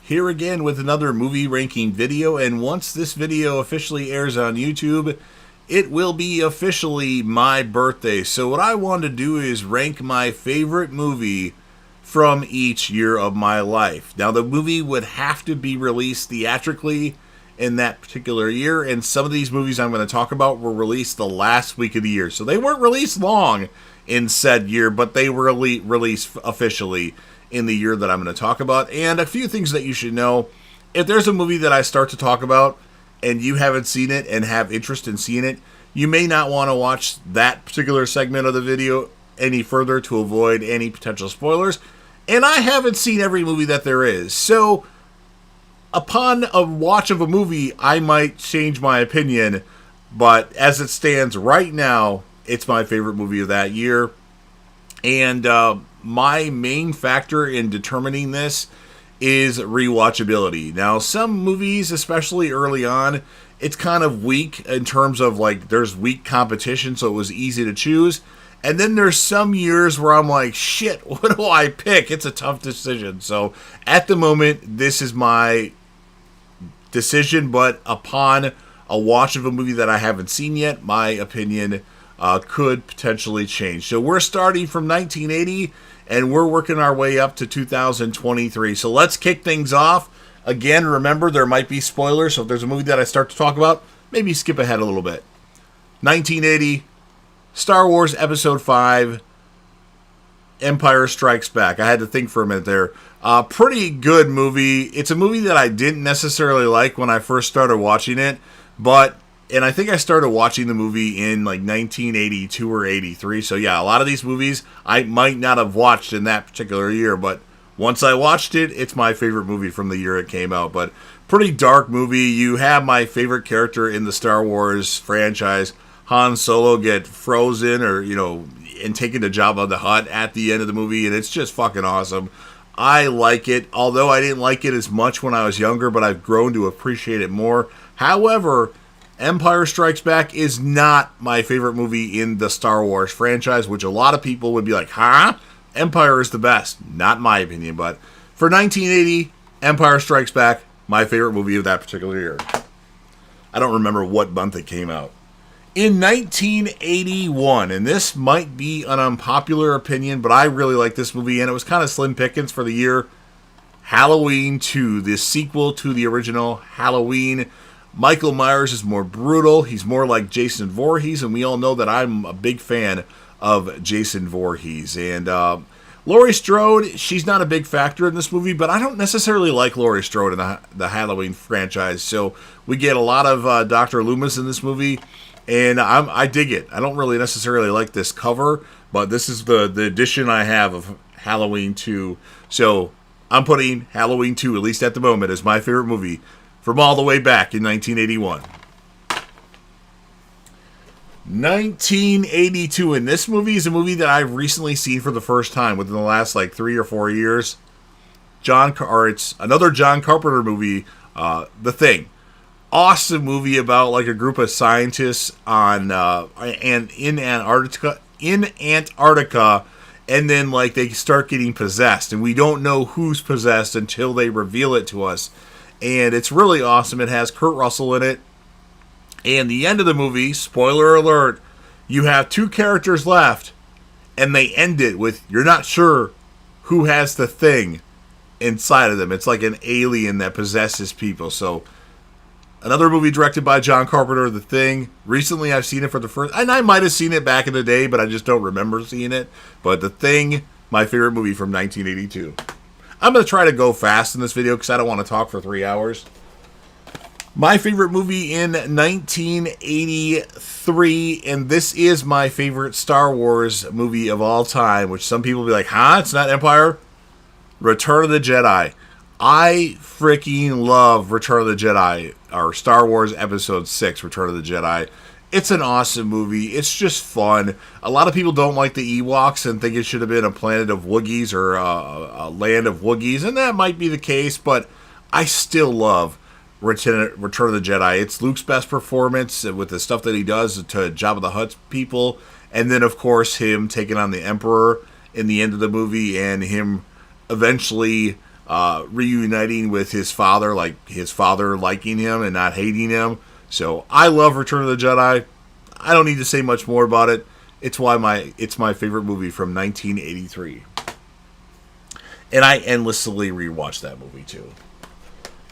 here again with another movie ranking video, and once this video officially airs on YouTube, it will be officially my birthday. So what I want to do is rank my favorite movie from each year of my life. Now, the movie would have to be released theatrically in that particular year, and some of these movies I'm going to talk about were released the last week of the year. So they weren't released long in said year, but they were released officially in the year that I'm going to talk about. And a few things that you should know: if there's a movie that I start to talk about and you haven't seen it and have interest in seeing it, you may not want to watch that particular segment of the video any further to avoid any potential spoilers. And I haven't seen every movie that there is, so upon a watch of a movie, I might change my opinion, but as it stands right now, it's my favorite movie of that year. And my main factor in determining this is rewatchability. Now, some movies, especially early on, it's kind of weak in terms of, like, there's weak competition, so it was easy to choose. And then there's some years where I'm like, shit, what do I pick? It's a tough decision. So at the moment, this is my decision, but upon a watch of a movie that I haven't seen yet, my opinion could potentially change. So we're starting from 1980 and we're working our way up to 2023. So let's kick things off. Again, remember, there might be spoilers, so if there's a movie that I start to talk about, maybe skip ahead a little bit. 1980, Star Wars Episode 5, Empire Strikes Back. I had to think for a minute there. Pretty good movie. It's a movie that I didn't necessarily like when I first started watching it, and I think I started watching the movie in like 1982 or 83. So yeah, a lot of these movies I might not have watched in that particular year, but once I watched it, it's my favorite movie from the year it came out. But pretty dark movie. You have my favorite character in the Star Wars franchise, Han Solo, get frozen and taken to Jabba the Hutt at the end of the movie, and it's just fucking awesome. I like it, although I didn't like it as much when I was younger, but I've grown to appreciate it more. However, Empire Strikes Back is not my favorite movie in the Star Wars franchise, which a lot of people would be like, huh? Empire is the best. Not my opinion, but for 1980, Empire Strikes Back, my favorite movie of that particular year. I don't remember what month it came out. In 1981, and this might be an unpopular opinion, but I really like this movie, and it was kind of slim pickings for the year, Halloween 2, the sequel to the original Halloween. Michael Myers is more brutal. He's more like Jason Voorhees, and we all know that I'm a big fan of Jason Voorhees. And Laurie Strode, she's not a big factor in this movie, but I don't necessarily like Laurie Strode in the Halloween franchise. So we get a lot of Dr. Loomis in this movie, and I dig it. I don't really necessarily like this cover, but this is the edition I have of Halloween 2. So I'm putting Halloween 2, at least at the moment, as my favorite movie from all the way back in 1981. 1982, and this movie is a movie that I've recently seen for the first time within the last 3 or 4 years. It's another John Carpenter movie, The Thing. Awesome movie about a group of scientists in Antarctica, and then they start getting possessed, and we don't know who's possessed until they reveal it to us. And it's really awesome. It has Kurt Russell in it. And the end of the movie, spoiler alert, you have two characters left, and they end it with, you're not sure who has the thing inside of them. It's like an alien that possesses people. So, another movie directed by John Carpenter, The Thing. Recently, I've seen it for the first... And I might have seen it back in the day, but I just don't remember seeing it. But The Thing, my favorite movie from 1982. I'm going to try to go fast in this video because I don't want to talk for 3 hours. My favorite movie in 1983, and this is my favorite Star Wars movie of all time, which some people will be like, huh? It's not Empire? Return of the Jedi. I freaking love Return of the Jedi, or Star Wars Episode 6, Return of the Jedi. It's an awesome movie. It's just fun. A lot of people don't like the Ewoks and think it should have been a planet of Wookiees or a land of Wookiees, and that might be the case, but I still love Return of the Jedi. It's Luke's best performance with the stuff that he does to Jabba the Hutt's people, and then, of course, him taking on the Emperor in the end of the movie, and him eventually reuniting with his father, like his father liking him and not hating him. So I love Return of the Jedi. I don't need to say much more about it. It's my favorite movie from 1983. And I endlessly rewatched that movie too.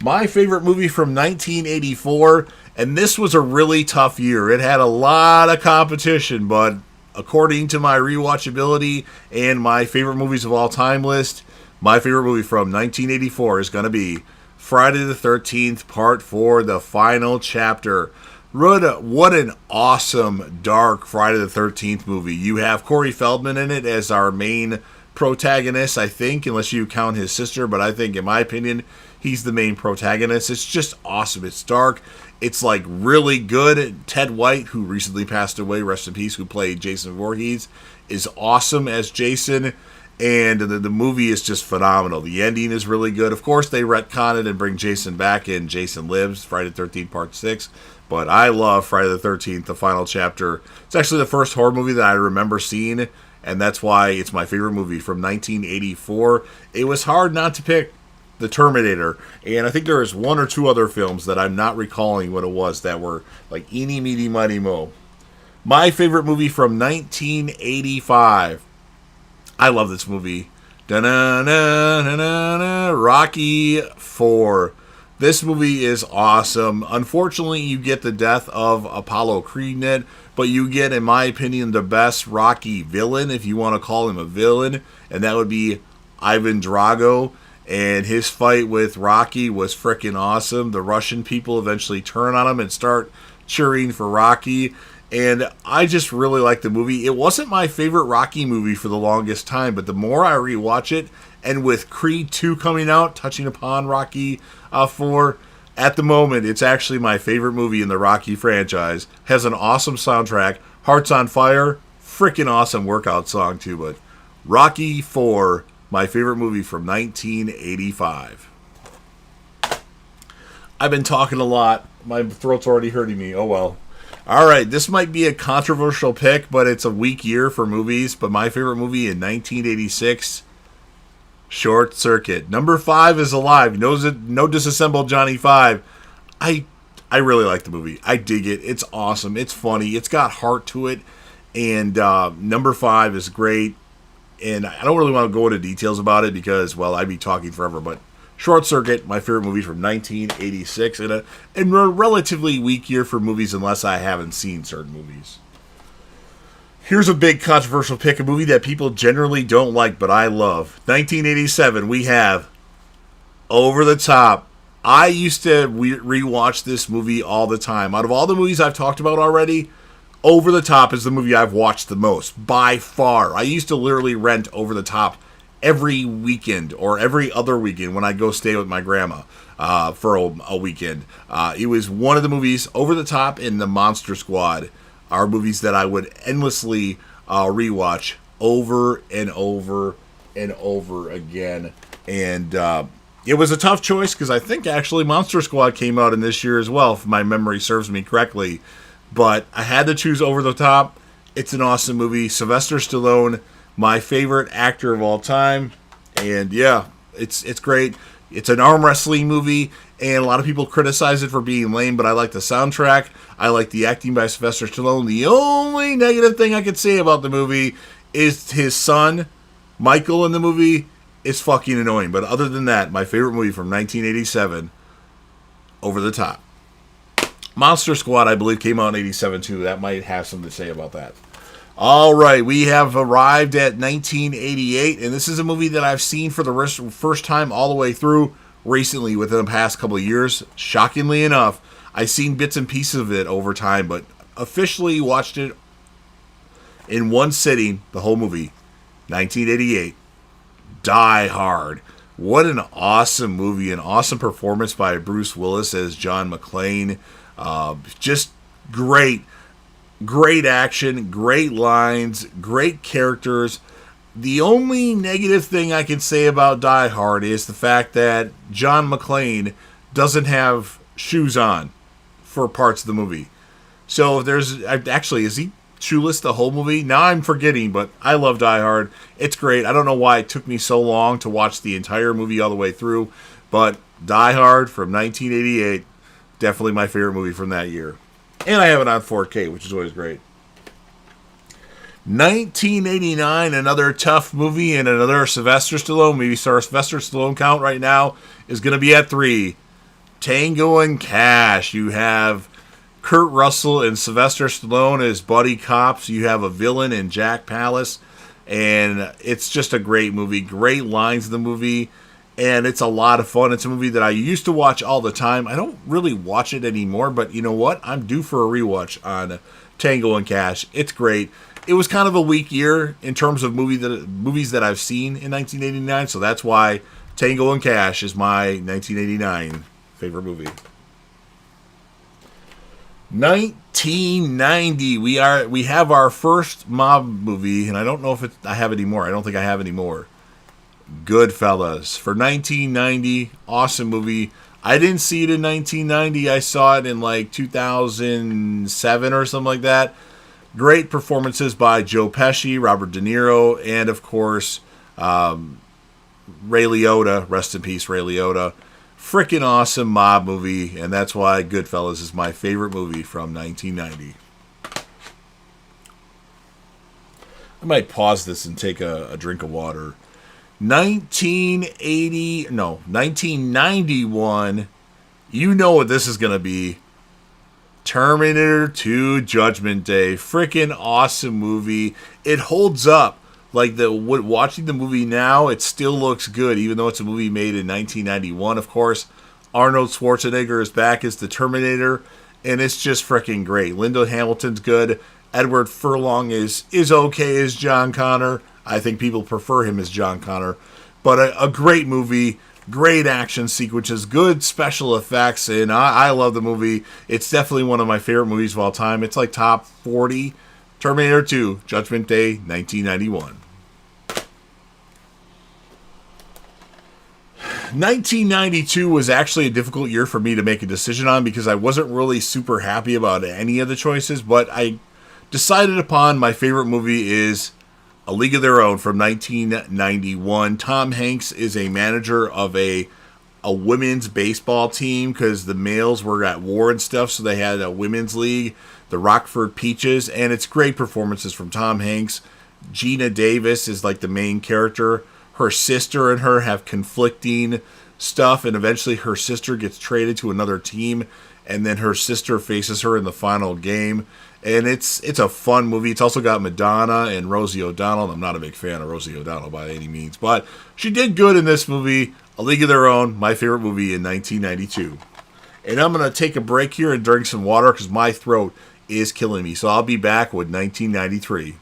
My favorite movie from 1984, and this was a really tough year. It had a lot of competition, but according to my rewatchability and my favorite movies of all time list, my favorite movie from 1984 is going to be Friday the 13th, Part 4, The Final Chapter. What an awesome, dark Friday the 13th movie. You have Corey Feldman in it as our main protagonist, I think, unless you count his sister, but I think, in my opinion, he's the main protagonist. It's just awesome. It's dark. It's like really good. Ted White, who recently passed away, rest in peace, who played Jason Voorhees, is awesome as Jason. And the movie is just phenomenal. The ending is really good. Of course, they retcon it and bring Jason back in Jason Lives, Friday the 13th, Part 6. But I love Friday the 13th, The Final Chapter. It's actually the first horror movie that I remember seeing, and that's why it's my favorite movie from 1984. It was hard not to pick The Terminator, and I think there is one or two other films that I'm not recalling what it was that were like eeny, meeny, miny, mo. My favorite movie from 1985. I love this movie. Rocky 4. This movie is awesome. Unfortunately, you get the death of Apollo Creed in it, but you get, in my opinion, the best Rocky villain, if you want to call him a villain, and that would be Ivan Drago. And his fight with Rocky was freaking awesome. The Russian people eventually turn on him and start cheering for Rocky. And I just really like the movie. It wasn't my favorite Rocky movie for the longest time, but the more I rewatch it, and with Creed 2 coming out, touching upon Rocky 4, at the moment, it's actually my favorite movie in the Rocky franchise. Has an awesome soundtrack. Hearts on Fire, freaking awesome workout song too. But Rocky 4, my favorite movie from 1985. I've been talking a lot. My throat's already hurting me. Oh well. Alright, this might be a controversial pick, but it's a weak year for movies. But my favorite movie in 1986, Short Circuit. Number 5 is alive. No Disassembled Johnny 5. I really like the movie. I dig it. It's awesome. It's funny. It's got heart to it. And number 5 is great. And I don't really want to go into details about it because, well, I'd be talking forever. But Short Circuit, my favorite movie from 1986, and a relatively weak year for movies unless I haven't seen certain movies. Here's a big controversial pick, a movie that people generally don't like, but I love. 1987, we have Over the Top. I used to rewatch this movie all the time. Out of all the movies I've talked about already, Over the Top is the movie I've watched the most, by far. I used to literally rent Over the Top every weekend or every other weekend when I go stay with my grandma for a weekend. It was one of the movies. Over the Top and The Monster Squad are movies that I would endlessly rewatch over and over and over again. And it was a tough choice because I think actually Monster Squad came out in this year as well, if my memory serves me correctly. But I had to choose Over the Top. It's an awesome movie. Sylvester Stallone, my favorite actor of all time. And yeah, it's great. It's an arm wrestling movie, and a lot of people criticize it for being lame, but I like the soundtrack. I like the acting by Sylvester Stallone. The only negative thing I could say about the movie is his son, Michael, in the movie is fucking annoying. But other than that, my favorite movie from 1987, Over the Top. Monster Squad, I believe, came out in 87 too. That might have something to say about that. All right, we have arrived at 1988, and this is a movie that I've seen for the first time all the way through recently within the past couple of years. Shockingly enough, I've seen bits and pieces of it over time, but officially watched it in one sitting, the whole movie. 1988, Die Hard. What an awesome movie, an awesome performance by Bruce Willis as John McClane. Just great. Great action, great lines, great characters. The only negative thing I can say about Die Hard is the fact that John McClane doesn't have shoes on for parts of the movie. So there's actually, is he Shoeless, the whole movie. Now I'm forgetting, but I love Die Hard. It's great. I don't know why it took me so long to watch the entire movie all the way through, but Die Hard from 1988, definitely my favorite movie from that year. And I have it on 4K, which is always great. 1989, another tough movie and another Sylvester Stallone movie. So our Sylvester Stallone count right now is going to be at 3. Tango and Cash. You have Kurt Russell and Sylvester Stallone as buddy cops. You have a villain in Jack Palance. And it's just a great movie. Great lines in the movie. And it's a lot of fun. It's a movie that I used to watch all the time. I don't really watch it anymore. But you know what? I'm due for a rewatch on Tango and Cash. It's great. It was kind of a weak year in terms of movies that I've seen in 1989. So that's why Tango and Cash is my 1989 favorite movie. 1990. We have our first mob movie, and I don't know if I have any more. I don't think I have any more. Goodfellas for 1990. Awesome movie. I didn't see it in 1990. I saw it in like 2007 or something like that. Great performances by Joe Pesci, Robert De Niro, and of course Ray Liotta. Rest in peace, Ray Liotta. Freaking awesome mob movie, and that's why Goodfellas is my favorite movie from 1990. I might pause this and take a drink of water. 1991. You know what this is going to be. Terminator 2 Judgment Day. Freaking awesome movie. It holds up. Like watching the movie now, it still looks good, even though it's a movie made in 1991. Of course, Arnold Schwarzenegger is back as the Terminator, and it's just freaking great. Linda Hamilton's good. Edward Furlong is okay as John Connor. I think people prefer him as John Connor. But a great movie, great action sequences, good special effects, and I love the movie. It's definitely one of my favorite movies of all time. It's like top 40. Terminator 2, Judgment Day, 1991. 1992 was actually a difficult year for me to make a decision on because I wasn't really super happy about any of the choices, but I decided upon my favorite movie is A League of Their Own from 1991. Tom Hanks is a manager of a women's baseball team because the males were at war and stuff, so they had a women's league, the Rockford Peaches, and it's great performances from Tom Hanks. Gina Davis is like the main character. Her sister and her have conflicting stuff, and eventually her sister gets traded to another team, and then her sister faces her in the final game. And it's a fun movie. It's also got Madonna and Rosie O'Donnell. I'm not a big fan of Rosie O'Donnell by any means, but she did good in this movie. A League of Their Own, my favorite movie in 1992. And I'm going to take a break here and drink some water because my throat is killing me. So I'll be back with 1993.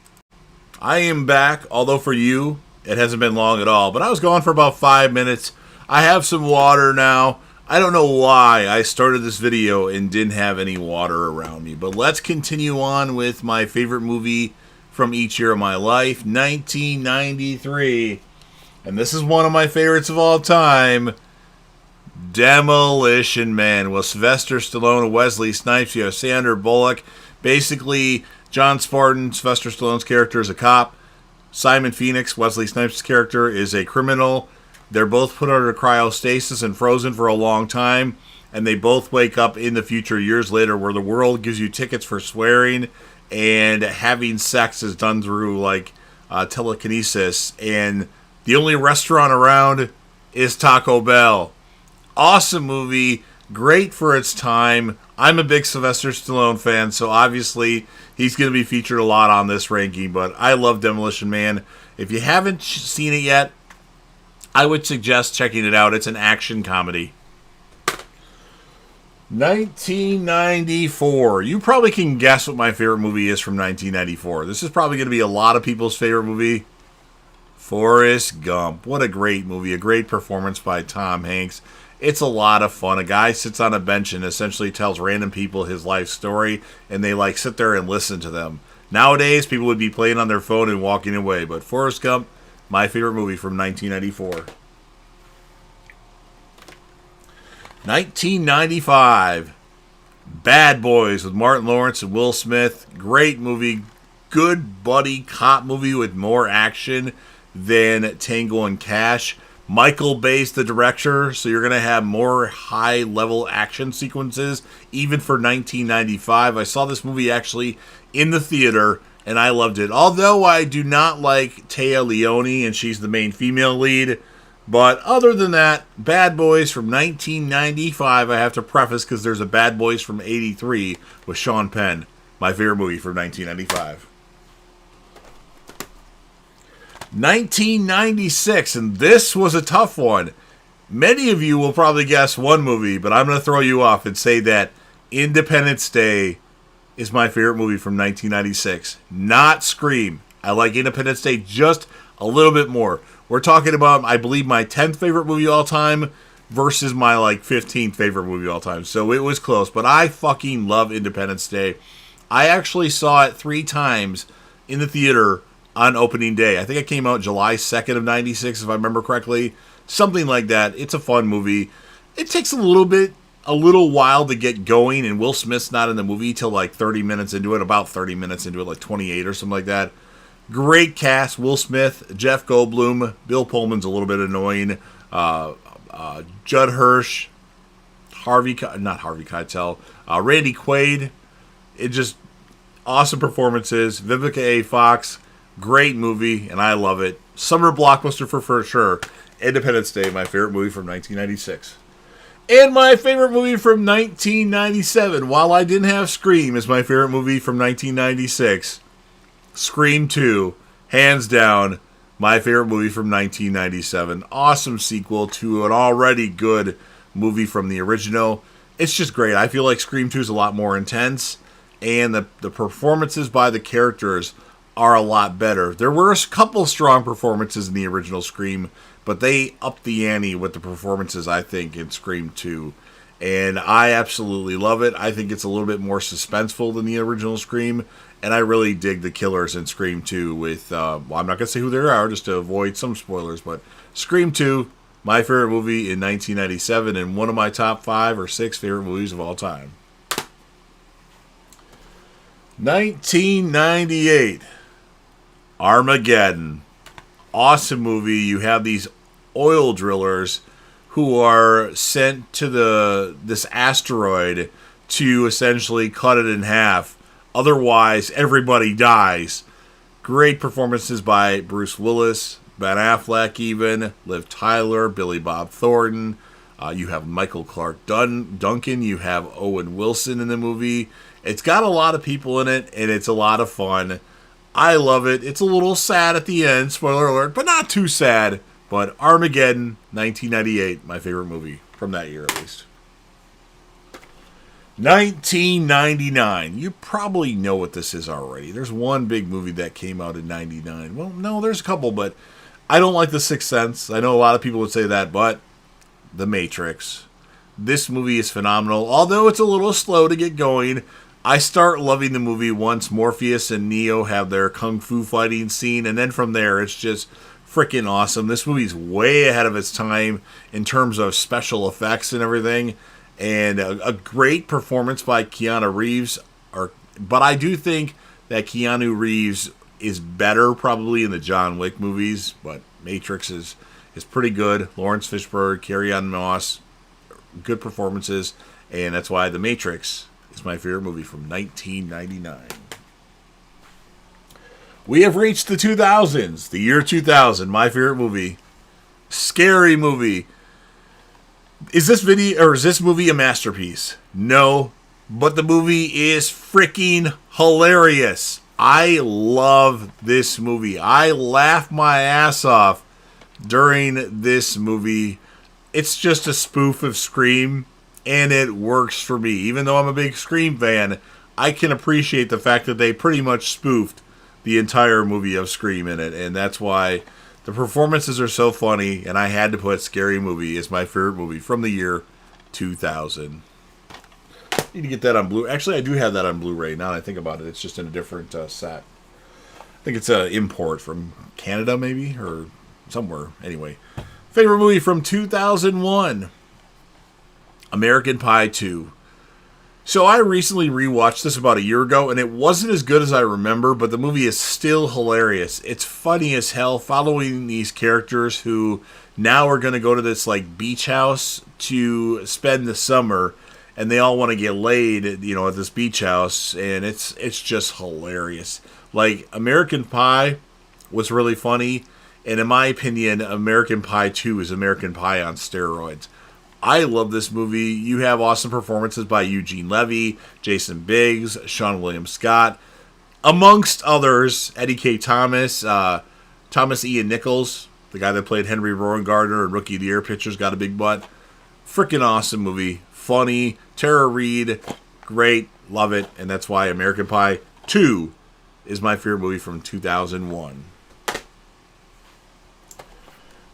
I am back, although for you, it hasn't been long at all. But I was gone for about 5 minutes. I have some water now. I don't know why I started this video and didn't have any water around me. But let's continue on with my favorite movie from each year of my life, 1993. And this is one of my favorites of all time, Demolition Man. With Sylvester Stallone and Wesley Snipes, you have Sandra Bullock. Basically, John Spartan, Sylvester Stallone's character, is a cop. Simon Phoenix, Wesley Snipes' character, is a criminal. They're both put under cryostasis and frozen for a long time, and they both wake up in the future years later where the world gives you tickets for swearing, and having sex is done through like telekinesis, and the only restaurant around is Taco Bell. Awesome movie, great for its time. I'm a big Sylvester Stallone fan, so obviously he's going to be featured a lot on this ranking, but I love Demolition Man. If you haven't seen it yet, I would suggest checking it out. It's an action comedy. 1994. You probably can guess what my favorite movie is from 1994. This is probably going to be a lot of people's favorite movie. Forrest Gump. What a great movie. A great performance by Tom Hanks. It's a lot of fun. A guy sits on a bench and essentially tells random people his life story, and they like sit there and listen to them. Nowadays, people would be playing on their phone and walking away, but Forrest Gump, my favorite movie from 1994. 1995. Bad Boys with Martin Lawrence and Will Smith. Great movie. good buddy cop movie with more action than Tango and Cash. Michael Bay's the director, so you're going to have more high-level action sequences, even for 1995. I saw this movie actually in the theater, and I loved it. Although I do not like Téa Leoni, and she's the main female lead. But other than that, Bad Boys from 1995, I have to preface because there's a Bad Boys from 83 with Sean Penn, my favorite movie from 1995. 1996, and this was a tough one. Many of you will probably guess one movie, but I'm going to throw you off and say that Independence Day is my favorite movie from 1996. Not Scream. I like Independence Day just a little bit more. We're talking about, I believe, my 10th favorite movie of all time versus my 15th favorite movie of all time. So it was close, but I fucking love Independence Day. I actually saw it 3 times in the theater on opening day. I think it came out July 2nd of 96, if I remember correctly. Something like that. It's a fun movie. It takes a little while to get going, and Will Smith's not in the movie till 30 minutes into it, about 30 minutes into it, 28 or something like that. Great cast: Will Smith, Jeff Goldblum, Bill Pullman's a little bit annoying, Judd Hirsch, Randy Quaid. It just awesome performances. Vivica A. Fox, great movie, and I love it. Summer blockbuster for sure. Independence Day, my favorite movie from 1996. And my favorite movie from 1997, while I didn't have Scream, is my favorite movie from 1996. Scream 2, hands down, my favorite movie from 1997. Awesome sequel to an already good movie from the original. It's just great. I feel like Scream 2 is a lot more intense, and the performances by the characters are a lot better. There were a couple strong performances in the original Scream, but they upped the ante with the performances, I think, in Scream 2. And I absolutely love it. I think it's a little bit more suspenseful than the original Scream. And I really dig the killers in Scream 2 with, I'm not going to say who they are just to avoid some spoilers, but Scream 2, my favorite movie in 1997 and one of my top 5 or 6 favorite movies of all time. 1998, Armageddon. Awesome movie. You have these oil drillers who are sent to this asteroid to essentially cut it in half. Otherwise, everybody dies. Great performances by Bruce Willis, Ben Affleck even, Liv Tyler, Billy Bob Thornton. You have Michael Clark Duncan. You have Owen Wilson in the movie. It's got a lot of people in it, and it's a lot of fun. I love it. It's a little sad at the end, spoiler alert, but not too sad. But Armageddon, 1998, my favorite movie from that year at least. 1999. You probably know what this is already. There's one big movie that came out in 99. Well, no, there's a couple, but I don't like The Sixth Sense. I know a lot of people would say that, but The Matrix. This movie is phenomenal. Although it's a little slow to get going, I start loving the movie once Morpheus and Neo have their kung fu fighting scene, and then from there it's just freaking awesome. This movie's way ahead of its time in terms of special effects and everything, and a great performance by Keanu Reeves. But I do think that Keanu Reeves is better probably in the John Wick movies, but Matrix is pretty good. Lawrence Fishburne, Carrie-Anne Moss, good performances, and that's why The Matrix is my favorite movie from 1999. We have reached the 2000s, the year 2000, my favorite movie. Scary movie. Is this movie a masterpiece? No, but the movie is freaking hilarious. I love this movie. I laugh my ass off during this movie. It's just a spoof of Scream, and it works for me. Even though I'm a big Scream fan, I can appreciate the fact that they pretty much spoofed the entire movie of Scream in it, and that's why the performances are so funny, and I had to put Scary Movie as my favorite movie from the year 2000. Need to get that on Blu-ray. Actually, I do have that on Blu-ray now that I think about it. It's just in a different set. I think it's an import from Canada, maybe, or somewhere. Anyway, favorite movie from 2001, American Pie 2. So I recently rewatched this about a year ago, and it wasn't as good as I remember, but the movie is still hilarious. It's funny as hell, following these characters who now are going to go to this like beach house to spend the summer, and they all want to get laid, at this beach house, and it's just hilarious. Like, American Pie was really funny, and in my opinion, American Pie 2 is American Pie on steroids. I love this movie. You have awesome performances by Eugene Levy, Jason Biggs, Sean William Scott, amongst others, Eddie K. Thomas, Thomas Ian Nichols, the guy that played Henry Rowan Gardner and Rookie of the Year pitcher's got a big butt. Freaking awesome movie. Funny. Tara Reid, great. Love it. And that's why American Pie 2 is my favorite movie from 2001.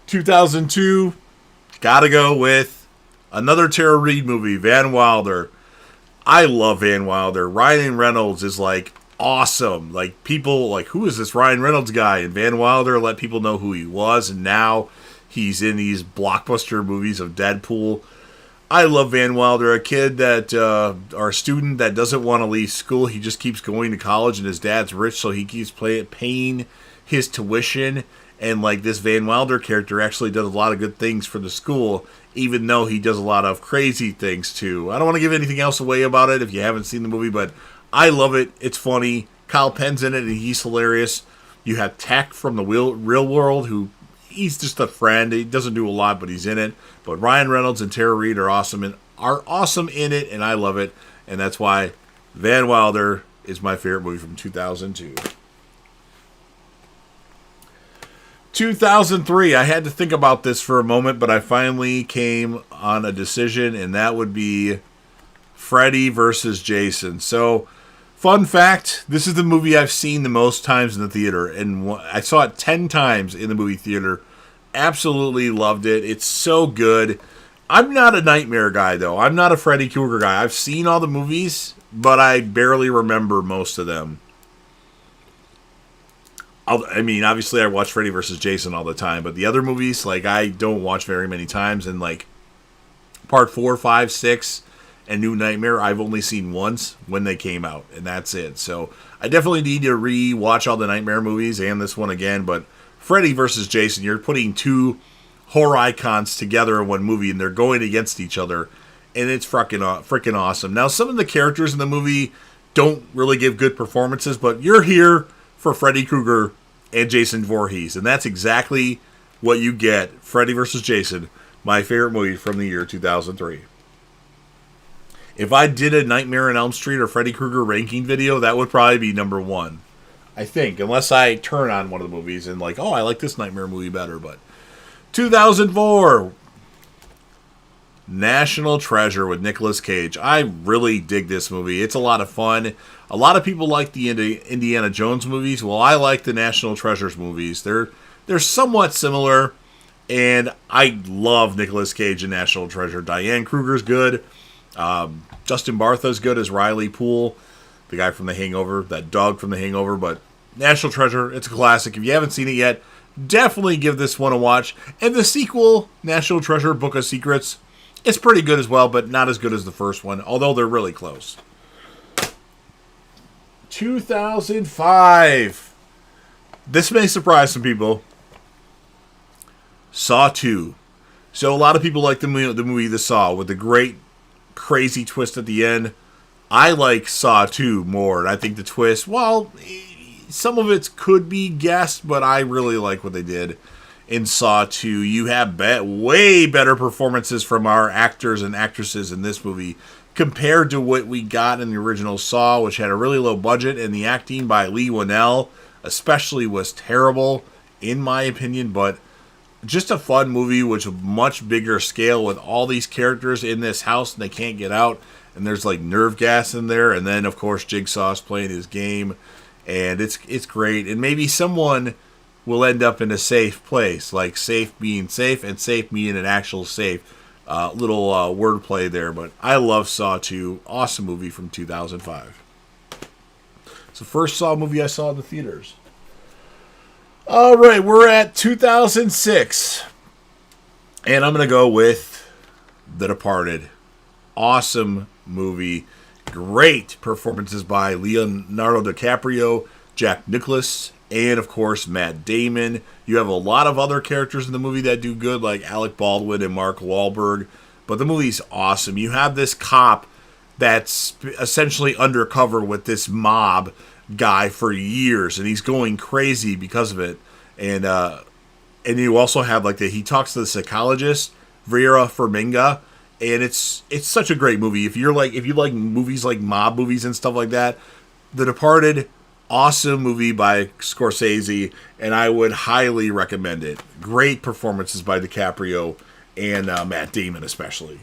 2002, gotta go with another Tara Reid movie, Van Wilder. I love Van Wilder. Ryan Reynolds is like awesome. Like, people like, who is this Ryan Reynolds guy? And Van Wilder let people know who he was, and now he's in these blockbuster movies of Deadpool. I love Van Wilder, a kid that, or a student that doesn't want to leave school. He just keeps going to college, and his dad's rich, so he keeps paying his tuition. And like, this Van Wilder character actually does a lot of good things for the school, even though he does a lot of crazy things too. I don't want to give anything else away about it if you haven't seen the movie, but I love it. It's funny. Kyle Penn's in it, and he's hilarious. You have Tech from the real world, who he's just a friend. He doesn't do a lot, but he's in it. But Ryan Reynolds and Tara Reid are awesome in it, and I love it. And that's why Van Wilder is my favorite movie from 2002. 2003, I had to think about this for a moment, but I finally came on a decision, and that would be Freddy versus Jason. So, fun fact, this is the movie I've seen the most times in the theater, and I saw it 10 times in the movie theater. Absolutely loved it. It's so good. I'm not a Nightmare guy, though. I'm not a Freddy Krueger guy. I've seen all the movies, but I barely remember most of them. Obviously I watch Freddy vs. Jason all the time, but the other movies, like, I don't watch very many times, and like Part 4, 5, 6, and New Nightmare, I've only seen once when they came out, and that's it. So I definitely need to re-watch all the Nightmare movies and this one again, but Freddy vs. Jason, you're putting two horror icons together in one movie, and they're going against each other, and it's freaking awesome. Now, some of the characters in the movie don't really give good performances, but you're here for Freddy Krueger and Jason Voorhees, and that's exactly what you get. Freddy vs. Jason, my favorite movie from the year 2003. If I did a Nightmare on Elm Street or Freddy Krueger ranking video, that would probably be number one, I think, unless I turn on one of the movies and like, oh, I like this Nightmare movie better. But 2004, National Treasure with Nicolas Cage. I really dig this movie. It's a lot of fun. A lot of people like the Indiana Jones movies. Well, I like the National Treasures movies. They're somewhat similar, and I love Nicolas Cage in National Treasure. Diane Kruger's good. Justin Bartha's good as Riley Poole, the guy from The Hangover, that dog from The Hangover. But National Treasure, it's a classic. If you haven't seen it yet, definitely give this one a watch. And the sequel, National Treasure Book of Secrets, it's pretty good as well, but not as good as the first one, although they're really close. 2005. This may surprise some people. Saw 2. So a lot of people like the movie The Saw with the great, crazy twist at the end. I like Saw 2 more, and I think the twist, well, some of it could be guessed, but I really like what they did in Saw 2. You have way better performances from our actors and actresses in this movie compared to what we got in the original Saw, which had a really low budget, and the acting by Lee Winnell especially was terrible, in my opinion, but just a fun movie with a much bigger scale with all these characters in this house and they can't get out, and there's like nerve gas in there, and then of course Jigsaw's playing his game, and it's great, and maybe someone will end up in a safe place, like safe being safe and safe being an actual safe. Little wordplay there, but I love Saw 2. Awesome movie from 2005. It's the first Saw movie I saw in the theaters. All right, we're at 2006, and I'm going to go with The Departed. Awesome movie. Great performances by Leonardo DiCaprio, Jack Nicklaus, and of course Matt Damon. You have a lot of other characters in the movie that do good, like Alec Baldwin and Mark Wahlberg. But the movie's awesome. You have this cop that's essentially undercover with this mob guy for years, and he's going crazy because of it. And you also have he talks to the psychologist Vera Farmiga, and it's such a great movie. If you like movies like mob movies and stuff like that, The Departed, awesome movie by Scorsese, and I would highly recommend it. Great performances by DiCaprio and Matt Damon especially.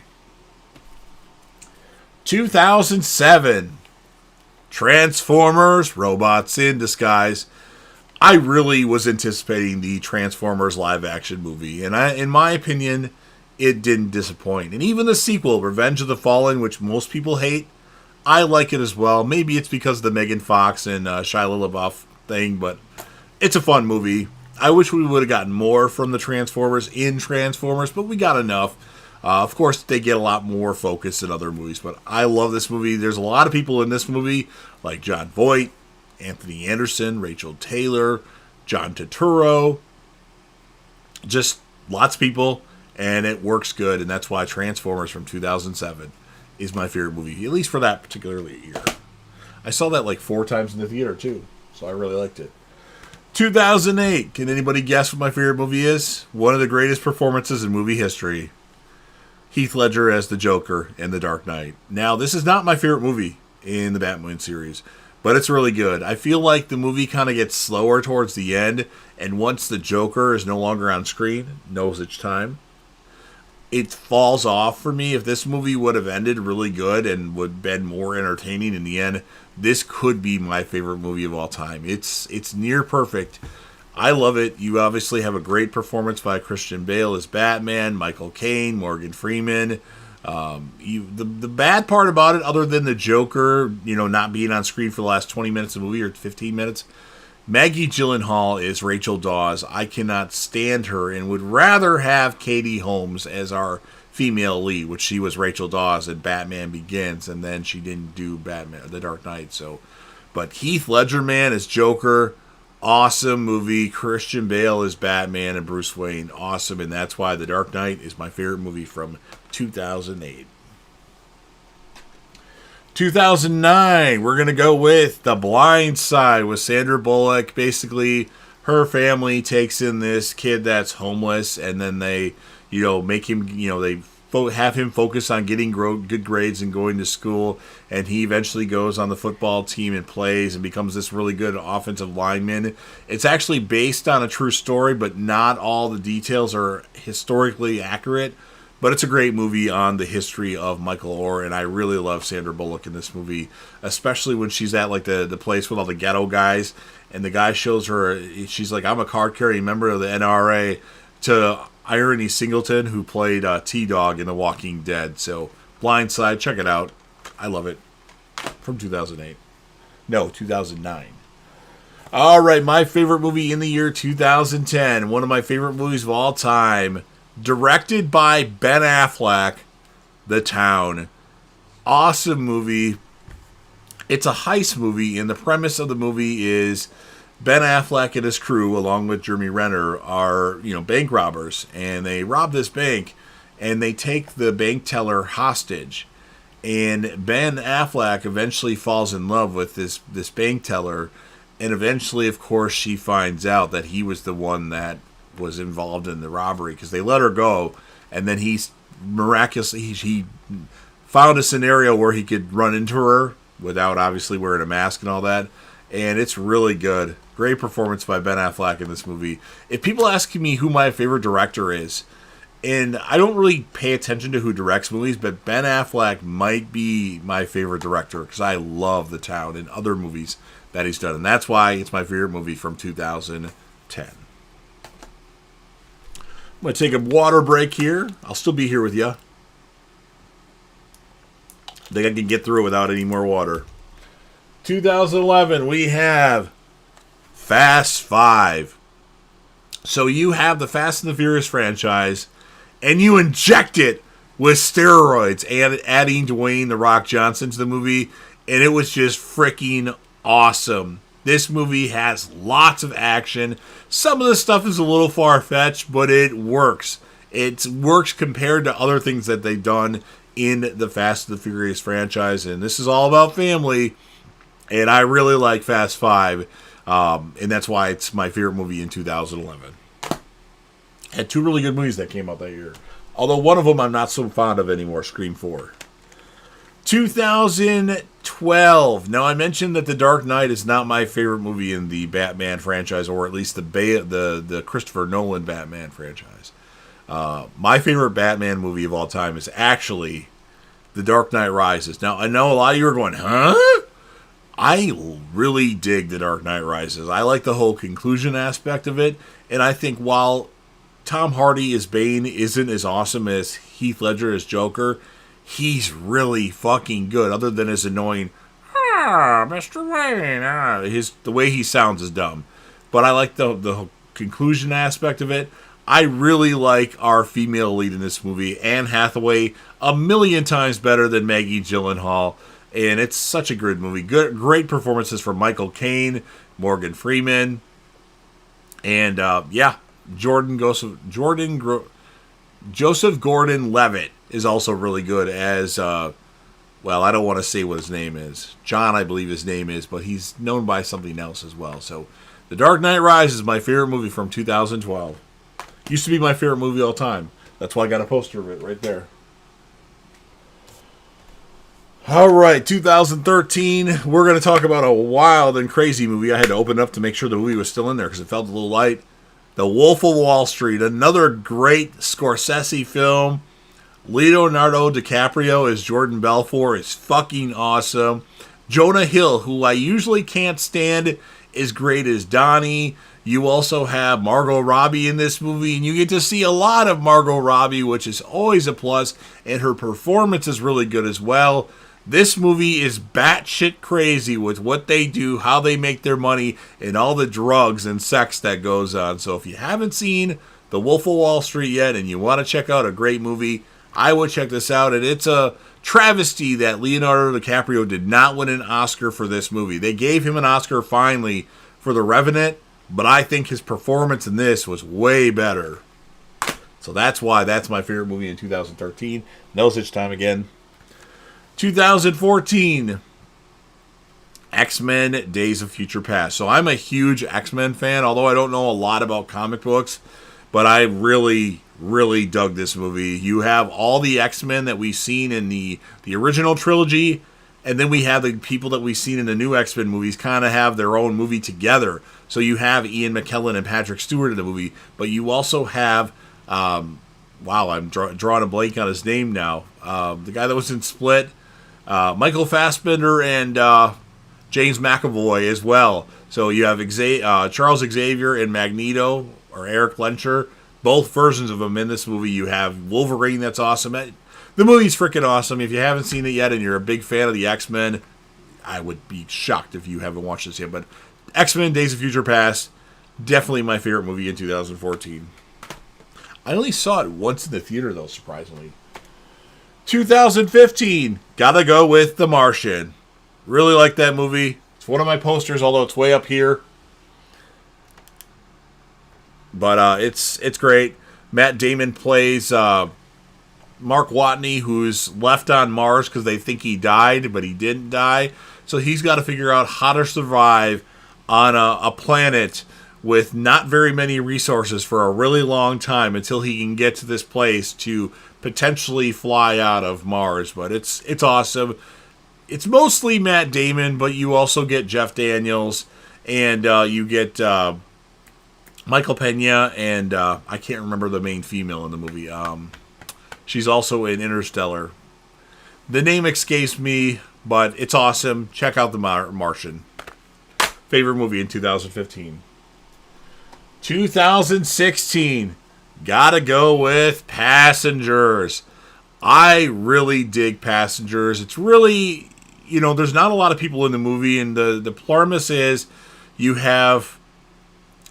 2007, Transformers: Robots in Disguise. I really was anticipating the Transformers live action movie, and in my opinion, it didn't disappoint. And even the sequel, Revenge of the Fallen, which most people hate, I like it as well. Maybe it's because of the Megan Fox and Shia LaBeouf thing, but it's a fun movie. I wish we would have gotten more from the Transformers in Transformers, but we got enough. Of course, they get a lot more focus than other movies, but I love this movie. There's a lot of people in this movie, like Jon Voight, Anthony Anderson, Rachel Taylor, John Turturro. Just lots of people, and it works good, and that's why Transformers from 2007 is my favorite movie, at least for that particular year. I saw that 4 times in the theater, too, so I really liked it. 2008. Can anybody guess what my favorite movie is? One of the greatest performances in movie history. Heath Ledger as the Joker in The Dark Knight. Now, this is not my favorite movie in the Batman series, but it's really good. I feel like the movie kind of gets slower towards the end, and once the Joker is no longer on screen, knows its time, it falls off for me. If this movie would have ended really good and would have been more entertaining in the end, this could be my favorite movie of all time. It's near perfect. I love it. You obviously have a great performance by Christian Bale as Batman, Michael Caine, Morgan Freeman. The bad part about it, other than the Joker, not being on screen for the last 20 minutes of the movie or 15 minutes, Maggie Gyllenhaal is Rachel Dawes. I cannot stand her and would rather have Katie Holmes as our female lead, which she was Rachel Dawes in Batman Begins, and then she didn't do Batman The Dark Knight. But Heath Ledger, man, as Joker, awesome movie. Christian Bale is Batman and Bruce Wayne, awesome, and that's why The Dark Knight is my favorite movie from 2008. 2009, we're going to go with The Blind Side with Sandra Bullock. Basically, her family takes in this kid that's homeless, and then they, make him, they have him focus on getting good grades and going to school, and he eventually goes on the football team and plays and becomes this really good offensive lineman. It's actually based on a true story, but not all the details are historically accurate. But it's a great movie on the history of Michael Oher, and I really love Sandra Bullock in this movie, especially when she's at the place with all the ghetto guys, and the guy shows her, she's like, I'm a card-carrying member of the NRA, to Irony Singleton, who played T-Dog in The Walking Dead. So, Blind Side, check it out. I love it. From 2008. No, 2009. All right, my favorite movie in the year 2010. One of my favorite movies of all time. Directed by Ben Affleck, The Town. Awesome movie. It's a heist movie, and the premise of the movie is Ben Affleck and his crew, along with Jeremy Renner, are bank robbers, and they rob this bank, and they take the bank teller hostage. And Ben Affleck eventually falls in love with this bank teller, and eventually, of course, she finds out that he was the one that was involved in the robbery, because they let her go, and then he found a scenario where he could run into her without obviously wearing a mask and all that, and it's really good. Great performance by Ben Affleck in this movie. If people ask me who my favorite director is, and I don't really pay attention to who directs movies, but Ben Affleck might be my favorite director, because I love The Town and other movies that he's done, and that's why it's my favorite movie from 2010. I'm going to take a water break here. I'll still be here with you. I think I can get through it without any more water. 2011, we have Fast 5. So you have the Fast and the Furious franchise, and you inject it with steroids and adding Dwayne The Rock Johnson to the movie, and it was just freaking awesome. This movie has lots of action. Some of the stuff is a little far-fetched, but it works. It works compared to other things that they've done in the Fast and the Furious franchise, and this is all about family, and I really like Fast 5, and that's why it's my favorite movie in 2011. Had two really good movies that came out that year. Although one of them I'm not so fond of anymore, Scream 4. 2012. Now, I mentioned that The Dark Knight is not my favorite movie in the Batman franchise, or at least the Christopher Nolan Batman franchise. My favorite Batman movie of all time is actually The Dark Knight Rises. Now, I know a lot of you are going, huh? I really dig The Dark Knight Rises. I like the whole conclusion aspect of it, and I think while Tom Hardy as Bane isn't as awesome as Heath Ledger as Joker, he's really fucking good, other than his annoying, Mr. Wayne, the way he sounds is dumb. But I like the conclusion aspect of it. I really like our female lead in this movie, Anne Hathaway, a million times better than Maggie Gyllenhaal, and it's such a good movie. Great performances from Michael Caine, Morgan Freeman, and Joseph Gordon-Levitt is also really good as, I don't want to say what his name is. John, I believe his name is, but he's known by something else as well. So, The Dark Knight Rises is my favorite movie from 2012. Used to be my favorite movie all time. That's why I got a poster of it right there. Alright, 2013, we're going to talk about a wild and crazy movie. I had to open it up to make sure the movie was still in there because it felt a little light. The Wolf of Wall Street, another great Scorsese film. Leonardo DiCaprio as Jordan Belfort is fucking awesome. Jonah Hill, who I usually can't stand, is great as Donnie. You also have Margot Robbie in this movie, and you get to see a lot of Margot Robbie, which is always a plus, and her performance is really good as well. This movie is batshit crazy with what they do, how they make their money, and all the drugs and sex that goes on. So if you haven't seen The Wolf of Wall Street yet and you want to check out a great movie, I would check this out. And it's a travesty that Leonardo DiCaprio did not win an Oscar for this movie. They gave him an Oscar finally for The Revenant, but I think his performance in this was way better. So that's why that's my favorite movie in 2013. No such time again. 2014, X-Men Days of Future Past. So I'm a huge X-Men fan, although I don't know a lot about comic books, but I really, really dug this movie. You have all the X-Men that we've seen in the original trilogy, and then we have the people that we've seen in the new X-Men movies kind of have their own movie together. So you have Ian McKellen and Patrick Stewart in the movie, but you also have, I'm drawing a blank on his name now, the guy that was in Split, Michael Fassbender and James McAvoy as well. So you have Charles Xavier and Magneto, or Eric Lencher, both versions of them in this movie. You have Wolverine, that's awesome. The movie's freaking awesome. If you haven't seen it yet and you're a big fan of the X-Men, I would be shocked if you haven't watched this yet. But X-Men Days of Future Past, definitely my favorite movie in 2014. I only saw it once in the theater, though, surprisingly. 2015, gotta go with The Martian. Really like that movie. It's one of my posters, although it's way up here. But it's great. Matt Damon plays Mark Watney, who's left on Mars because they think he died, but he didn't die. So he's got to figure out how to survive on a planet with not very many resources for a really long time until he can get to this place to potentially fly out of Mars. But it's awesome. It's mostly Matt Damon, but you also get Jeff Daniels, and you get Michael Pena, and I can't remember the main female in the movie. She's also in Interstellar. The name escapes me, but it's awesome. Check out The Martian. Favorite movie in 2015. 2016. Gotta go with Passengers. I really dig Passengers. It's really, there's not a lot of people in the movie, and the premise is you have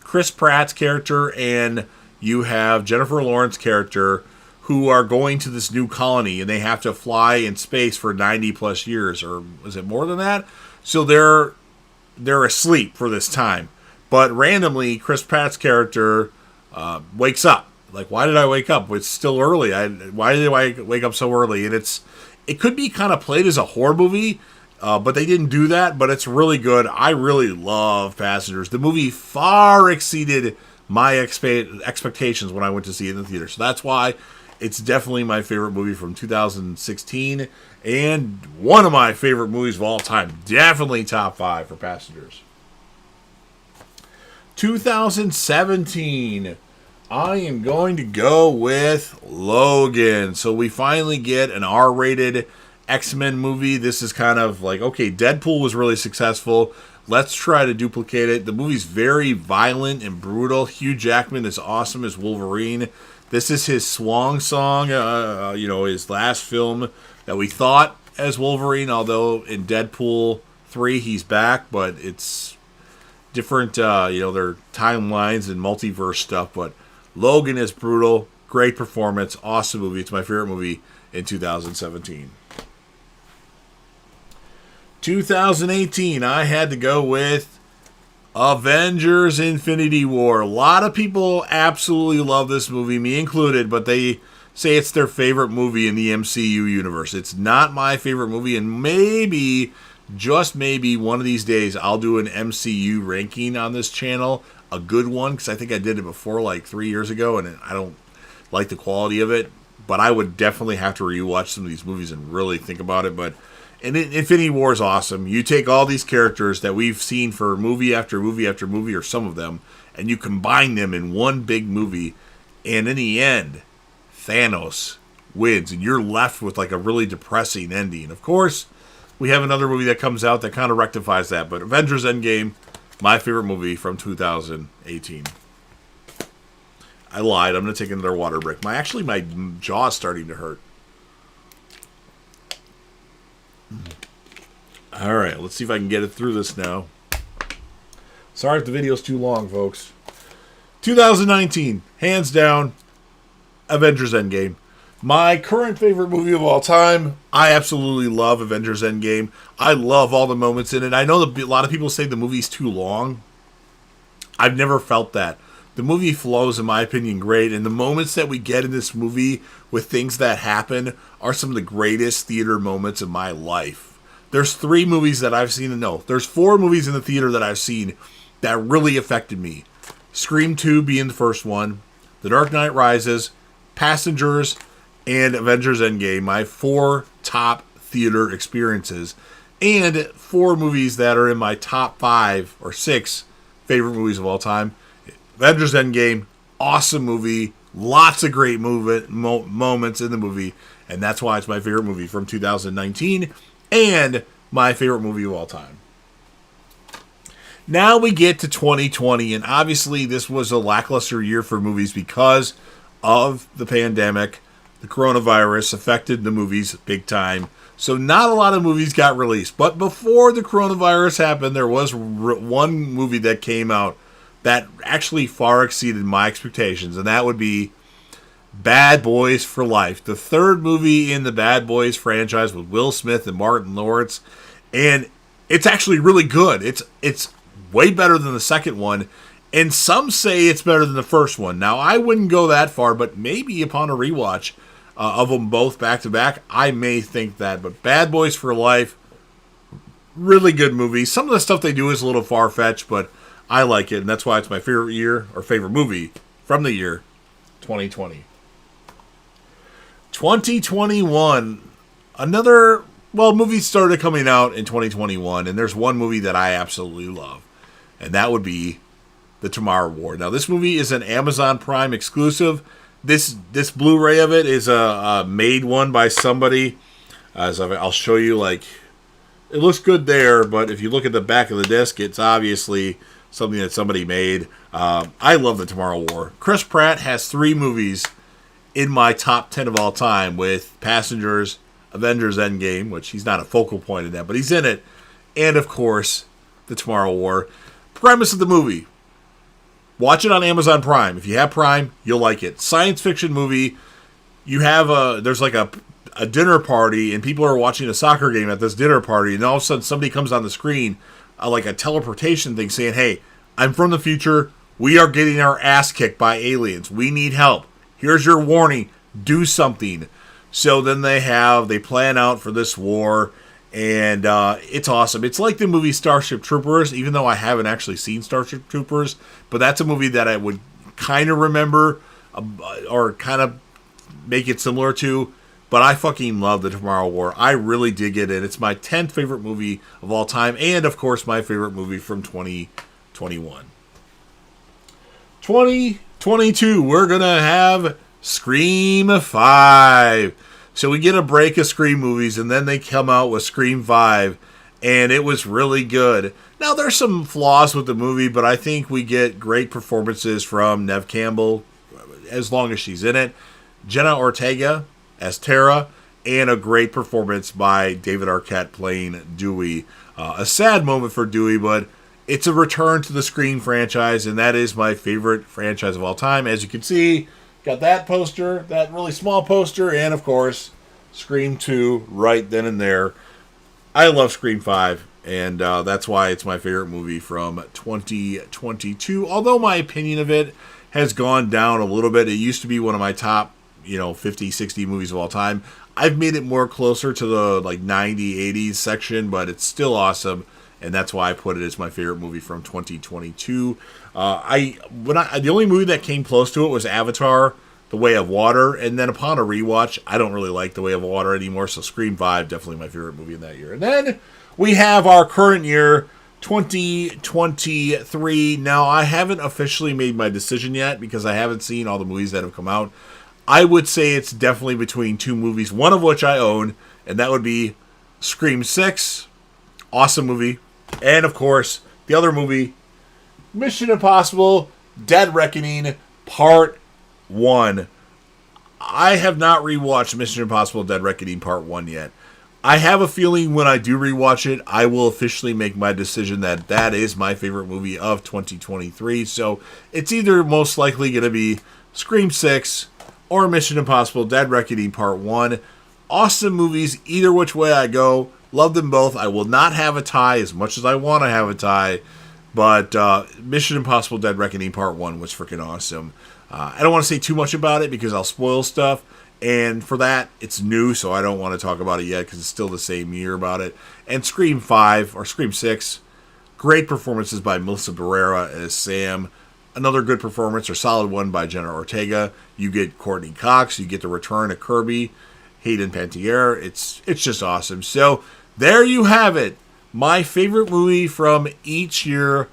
Chris Pratt's character and you have Jennifer Lawrence's character who are going to this new colony, and they have to fly in space for 90 plus years, or is it more than that? So they're asleep for this time. But randomly, Chris Pratt's character wakes up. Like, why did I wake up? It's still early. Why did I wake up so early? And it could be kind of played as a horror movie, but they didn't do that. But it's really good. I really love Passengers. The movie far exceeded my expectations when I went to see it in the theater. So that's why it's definitely my favorite movie from 2016 and one of my favorite movies of all time. Definitely top 5 for Passengers. 2017, I am going to go with Logan. So we finally get an R-rated X-Men movie. This is kind of like, okay, Deadpool was really successful. Let's try to duplicate it. The movie's very violent and brutal. Hugh Jackman is awesome as Wolverine. This is his swan song, his last film that we thought as Wolverine, although in Deadpool 3 he's back, but it's different, their timelines and multiverse stuff. But Logan is brutal, great performance, awesome movie. It's my favorite movie in 2017. 2018, I had to go with Avengers Infinity War. A lot of people absolutely love this movie, me included, but they say it's their favorite movie in the MCU universe. It's not my favorite movie, and maybe, just maybe, one of these days I'll do an MCU ranking on this channel, a good one, because I think I did it before like 3 years ago, and I don't like the quality of it, but I would definitely have to rewatch some of these movies and really think about it. But and Infinity War is awesome. You take all these characters that we've seen for movie after movie after movie, or some of them, and you combine them in one big movie, and in the end, Thanos wins, and you're left with like a really depressing ending. Of course, we have another movie that comes out that kind of rectifies that, but Avengers Endgame, my favorite movie from 2018. I lied. I'm going to take another water break. My jaw's starting to hurt. All right, let's see if I can get it through this now. Sorry if the video's too long, folks. 2019, hands down, Avengers Endgame. My current favorite movie of all time. I absolutely love Avengers Endgame. I love all the moments in it. I know a lot of people say the movie's too long. I've never felt that. The movie flows, in my opinion, great, and the moments that we get in this movie with things that happen are some of the greatest theater moments of my life. There's 3 movies that I've seen, there's 4 movies in the theater that I've seen that really affected me. Scream 2 being the first one, The Dark Knight Rises, Passengers, and Avengers Endgame, my 4 top theater experiences, and 4 movies that are in my top 5 or 6 favorite movies of all time. Avengers Endgame, awesome movie, lots of great moments in the movie, and that's why it's my favorite movie from 2019 and my favorite movie of all time. Now we get to 2020, and obviously this was a lackluster year for movies because of the pandemic. The coronavirus affected the movies big time, so not a lot of movies got released. But before the coronavirus happened, there was one movie that came out that actually far exceeded my expectations, and that would be Bad Boys for Life, the 3rd movie in the Bad Boys franchise with Will Smith and Martin Lawrence, and it's actually really good. It's way better than the second one, and some say it's better than the first one. Now, I wouldn't go that far, but maybe upon a rewatch of them both back to back, I may think that. But Bad Boys for Life, really good movie. Some of the stuff they do is a little far-fetched, but I like it, and that's why it's my favorite movie from the year 2020. 2021, movies started coming out in 2021, and there's one movie that I absolutely love, and that would be The Tomorrow War. Now, this movie is an Amazon Prime exclusive. This Blu-ray of it is a made one by somebody. I'll show you, it looks good there, but if you look at the back of the disc, it's obviously something that somebody made. I love The Tomorrow War. Chris Pratt has 3 movies in my top 10 of all time, with Passengers, Avengers Endgame, which he's not a focal point in that, but he's in it, and of course, The Tomorrow War. Premise of the movie. Watch it on Amazon Prime. If you have Prime, you'll like it. Science fiction movie. you have there's like a dinner party, and people are watching a soccer game at this dinner party, and all of a sudden somebody comes on the screen, like a teleportation thing, saying, "Hey, I'm from the future. We are getting our ass kicked by aliens. We need help. Here's your warning. Do something." So then they plan out for this war, and it's awesome. It's like the movie Starship Troopers, even though I haven't actually seen Starship Troopers, but that's a movie that I would kind of remember, or kind of make it similar to. But I fucking love The Tomorrow War. I really dig it, and it's my 10th favorite movie of all time, and of course my favorite movie from 2021. 2022, we're going to have Scream 5. So we get a break of Scream movies, and then they come out with Scream 5, and it was really good. Now, there's some flaws with the movie, but I think we get great performances from Neve Campbell, as long as she's in it, Jenna Ortega as Tara, and a great performance by David Arquette playing Dewey. A sad moment for Dewey, but it's a return to the Scream franchise, and that is my favorite franchise of all time. As you can see, got that poster, that really small poster, and of course, Scream 2 right then and there. I love Scream 5, and that's why it's my favorite movie from 2022. Although my opinion of it has gone down a little bit. It used to be one of my top 50, 60 movies of all time. I've made it more closer to the like 90, 80s section, but it's still awesome, and that's why I put it as my favorite movie from 2022. The only movie that came close to it was Avatar: The Way of Water, and then upon a rewatch, I don't really like The Way of Water anymore, so Scream 5, definitely my favorite movie in that year. And then we have our current year, 2023. Now, I haven't officially made my decision yet because I haven't seen all the movies that have come out. I would say it's definitely between two movies, one of which I own, and that would be Scream 6. Awesome movie. And, of course, the other movie, Mission Impossible Dead Reckoning Part 1. I have not rewatched Mission Impossible Dead Reckoning Part 1 yet. I have a feeling when I do rewatch it, I will officially make my decision that that is my favorite movie of 2023. So it's either most likely going to be Scream 6 or Mission Impossible Dead Reckoning Part 1. Awesome movies, either which way I go. Love them both. I will not have a tie as much as I want to have a tie. But Mission Impossible Dead Reckoning Part 1 was freaking awesome. I don't want to say too much about it because I'll spoil stuff. And for that, it's new, so I don't want to talk about it yet because it's still the same year about it. And Scream 5, or Scream 6, great performances by Melissa Barrera as Sam. Another good performance, or solid one, by Jenna Ortega. You get Courtney Cox. You get the return of Kirby, Hayden Panettiere. It's just awesome. So there you have it. My favorite movie from each year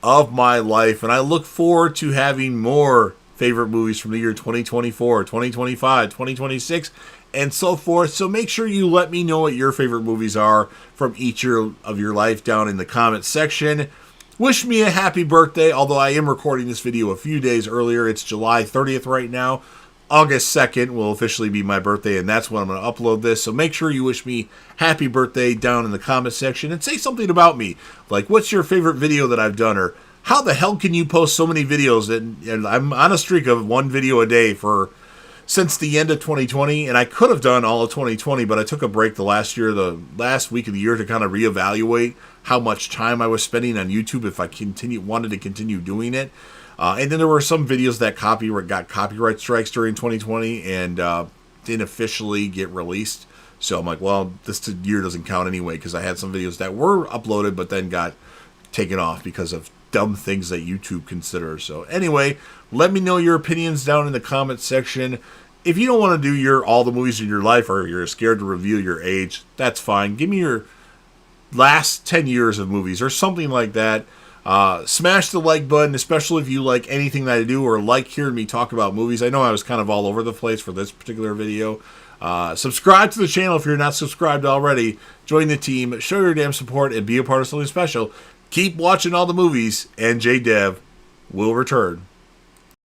of my life. And I look forward to having more favorite movies from the year 2024, 2025, 2026, and so forth. So make sure you let me know what your favorite movies are from each year of your life down in the comments section. Wish me a happy birthday, although I am recording this video a few days earlier. It's July 30th right now. August 2nd will officially be my birthday, and that's when I'm going to upload this. So make sure you wish me happy birthday down in the comment section and say something about me. Like, what's your favorite video that I've done? Or how the hell can you post so many videos? And I'm on a streak of one video a day since the end of 2020, and I could have done all of 2020, but I took a break the last week of the year to kind of reevaluate how much time I was spending on YouTube if I wanted to continue doing it. And then there were some videos that got copyright strikes during 2020 and didn't officially get released. So I'm like, well, this year doesn't count anyway because I had some videos that were uploaded but then got taken off because of dumb things that YouTube considers. So anyway, let me know your opinions down in the comments section. If you don't want to do all the movies in your life, or you're scared to reveal your age, that's fine. Give me your last 10 years of movies or something like that. Smash the like button, especially if you like anything that I do or like hearing me talk about movies. I know I was kind of all over the place for this particular video. Subscribe to the channel if you're not subscribed already. Join the team, show your damn support, and be a part of something special. Keep watching all the movies, and JDev will return.